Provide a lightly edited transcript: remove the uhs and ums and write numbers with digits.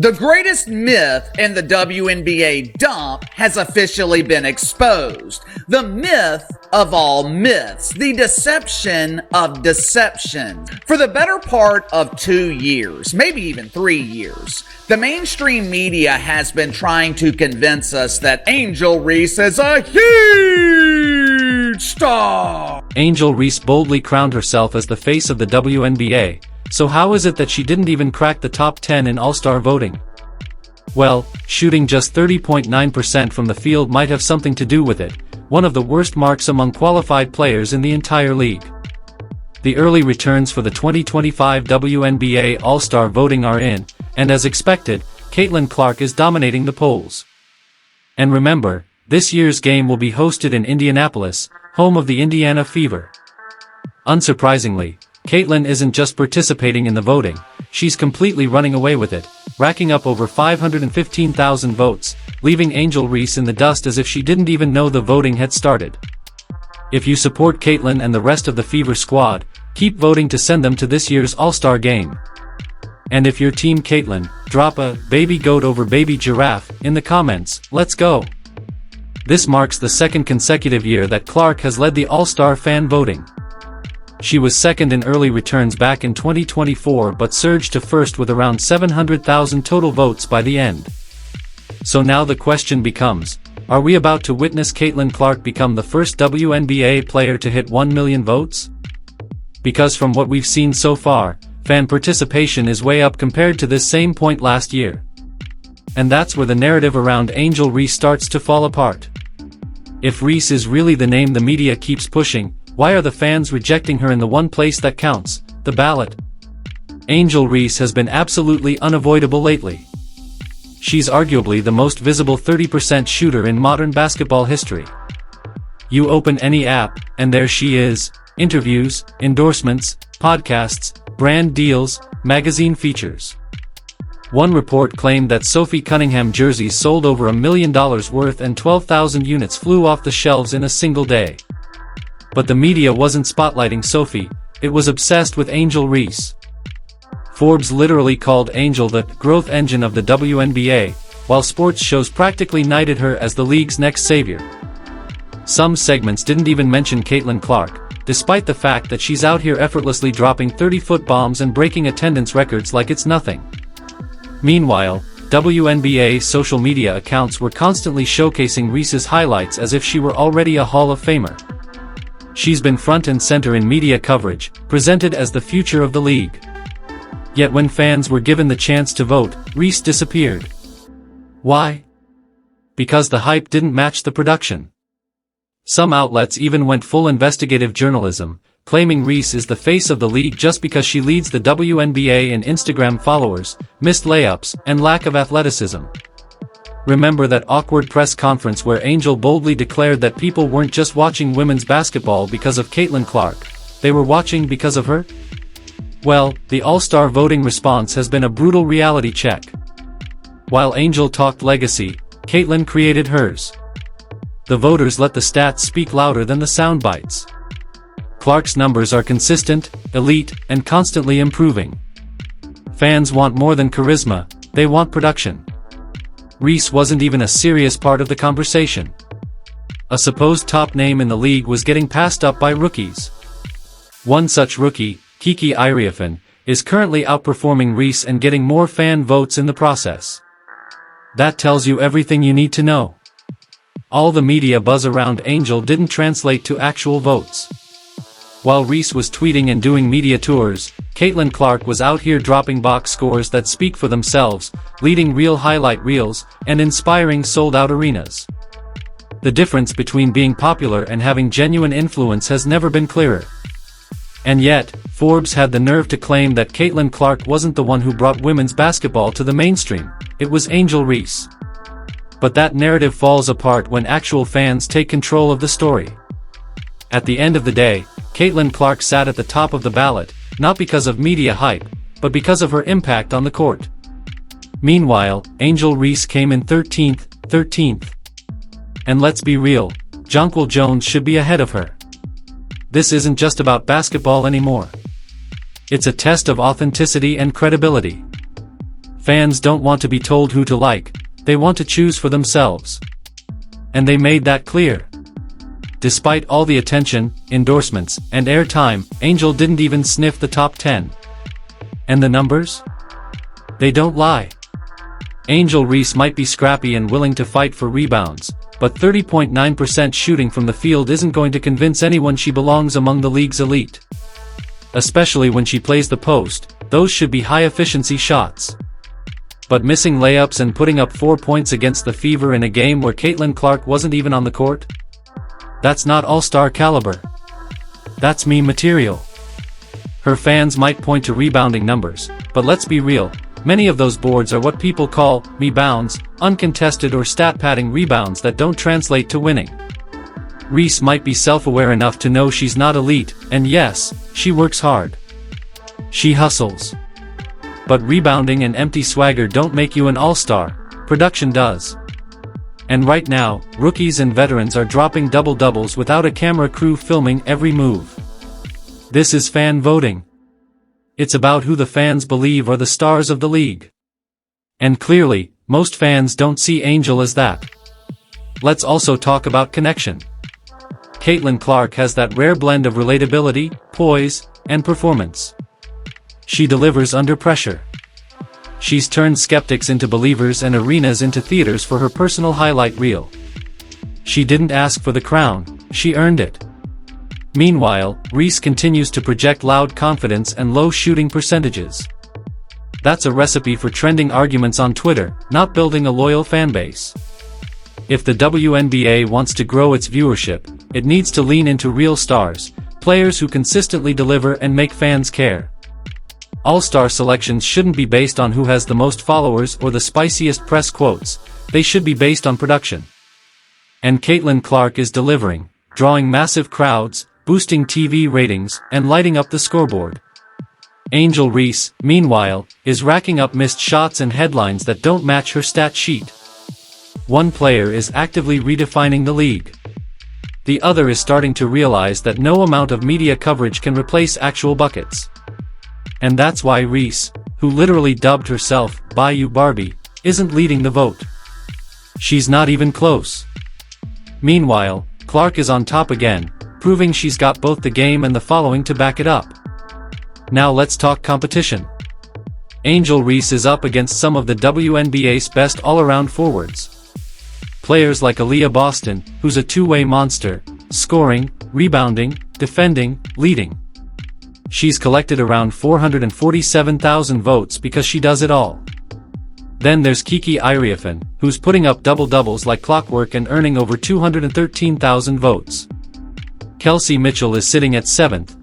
The greatest myth in the WNBA dump has officially been exposed. The myth of all myths. The deception of deception. For the better part of 2 years, maybe even 3 years, the mainstream media has been trying to convince us that Angel Reese is a huge star. Angel Reese boldly crowned herself as the face of the WNBA. So how is it that she didn't even crack the top 10 in All-Star voting? Well, shooting just 30.9% from the field might have something to do with it, one of the worst marks among qualified players in the entire league. The early returns for the 2025 WNBA All-Star voting are in, and as expected, Caitlin Clark is dominating the polls. And remember, this year's game will be hosted in Indianapolis, home of the Indiana Fever. Unsurprisingly, Caitlin isn't just participating in the voting, she's completely running away with it, racking up over 515,000 votes, leaving Angel Reese in the dust as if she didn't even know the voting had started. If you support Caitlin and the rest of the Fever squad, keep voting to send them to this year's All-Star Game. And if you're Team Caitlin, drop a "baby goat over baby giraffe" in the comments. Let's go! This marks the second consecutive year that Clark has led the All-Star fan voting. She was second in early returns back in 2024 but surged to first with around 700,000 total votes by the end. So now the question becomes, are we about to witness Caitlin Clark become the first WNBA player to hit 1 million votes? Because from what we've seen so far, fan participation is way up compared to this same point last year. And that's where the narrative around Angel Reese starts to fall apart. If Reese is really the name the media keeps pushing, why are the fans rejecting her in the one place that counts, the ballot? Angel Reese has been absolutely unavoidable lately. She's arguably the most visible 30% shooter in modern basketball history. You open any app, and there she is: interviews, endorsements, podcasts, brand deals, magazine features. One report claimed that Sophie Cunningham jerseys sold over $1 million worth and 12,000 units flew off the shelves in a single day. But the media wasn't spotlighting Sophie, it was obsessed with Angel Reese. Forbes literally called Angel the growth engine of the WNBA, while sports shows practically knighted her as the league's next savior. Some segments didn't even mention Caitlin Clark, despite the fact that she's out here effortlessly dropping 30-foot bombs and breaking attendance records like it's nothing. Meanwhile, WNBA social media accounts were constantly showcasing Reese's highlights as if she were already a Hall of Famer. She's been front and center in media coverage, presented as the future of the league. Yet when fans were given the chance to vote, Reese disappeared. Why? Because the hype didn't match the production. Some outlets even went full investigative journalism, claiming Reese is the face of the league just because she leads the WNBA in Instagram followers, missed layups, and lack of athleticism. Remember that awkward press conference where Angel boldly declared that people weren't just watching women's basketball because of Caitlin Clark, they were watching because of her? Well, the All-Star voting response has been a brutal reality check. While Angel talked legacy, Caitlin created hers. The voters let the stats speak louder than the sound bites. Clark's numbers are consistent, elite, and constantly improving. Fans want more than charisma, they want production. Reese wasn't even a serious part of the conversation. A supposed top name in the league was getting passed up by rookies. One such rookie, Kiki Iriafen, is currently outperforming Reese and getting more fan votes in the process. That tells you everything you need to know. All the media buzz around Angel didn't translate to actual votes. While Reese was tweeting and doing media tours, Caitlin Clark was out here dropping box scores that speak for themselves, leading real highlight reels, and inspiring sold-out arenas. The difference between being popular and having genuine influence has never been clearer. And yet, Forbes had the nerve to claim that Caitlin Clark wasn't the one who brought women's basketball to the mainstream, it was Angel Reese. But that narrative falls apart when actual fans take control of the story. At the end of the day, Caitlin Clark sat at the top of the ballot, not because of media hype, but because of her impact on the court. Meanwhile, Angel Reese came in 13th. And let's be real, Jonquel Jones should be ahead of her. This isn't just about basketball anymore. It's a test of authenticity and credibility. Fans don't want to be told who to like, they want to choose for themselves. And they made that clear. Despite all the attention, endorsements, and airtime, Angel didn't even sniff the top 10. And the numbers? They don't lie. Angel Reese might be scrappy and willing to fight for rebounds, but 30.9% shooting from the field isn't going to convince anyone she belongs among the league's elite. Especially when she plays the post, those should be high-efficiency shots. But missing layups and putting up 4 points against the Fever in a game where Caitlin Clark wasn't even on the court? That's not all-star caliber. That's meme material. Her fans might point to rebounding numbers, but let's be real, many of those boards are what people call rebounds, uncontested or stat-padding rebounds that don't translate to winning. Reese might be self-aware enough to know she's not elite, and yes, she works hard. She hustles. But rebounding and empty swagger don't make you an all-star, production does. And right now, rookies and veterans are dropping double-doubles without a camera crew filming every move. This is fan voting. It's about who the fans believe are the stars of the league. And clearly, most fans don't see Angel as that. Let's also talk about connection. Caitlin Clark has that rare blend of relatability, poise, and performance. She delivers under pressure. She's turned skeptics into believers and arenas into theaters for her personal highlight reel. She didn't ask for the crown, she earned it. Meanwhile, Reese continues to project loud confidence and low shooting percentages. That's a recipe for trending arguments on Twitter, not building a loyal fanbase. If the WNBA wants to grow its viewership, it needs to lean into real stars, players who consistently deliver and make fans care. All-star selections shouldn't be based on who has the most followers or the spiciest press quotes, they should be based on production. And Caitlin Clark is delivering, drawing massive crowds, boosting TV ratings, and lighting up the scoreboard. Angel Reese, meanwhile, is racking up missed shots and headlines that don't match her stat sheet. One player is actively redefining the league. The other is starting to realize that no amount of media coverage can replace actual buckets. And that's why Reese, who literally dubbed herself Bayou Barbie, isn't leading the vote. She's not even close. Meanwhile, Clark is on top again, proving she's got both the game and the following to back it up. Now let's talk competition. Angel Reese is up against some of the WNBA's best all-around forwards. Players like Aaliyah Boston, who's a two-way monster, scoring, rebounding, defending, leading. She's collected around 447,000 votes because she does it all. Then there's Kiki Iriafen, who's putting up double-doubles like clockwork and earning over 213,000 votes. Kelsey Mitchell is sitting at 7th,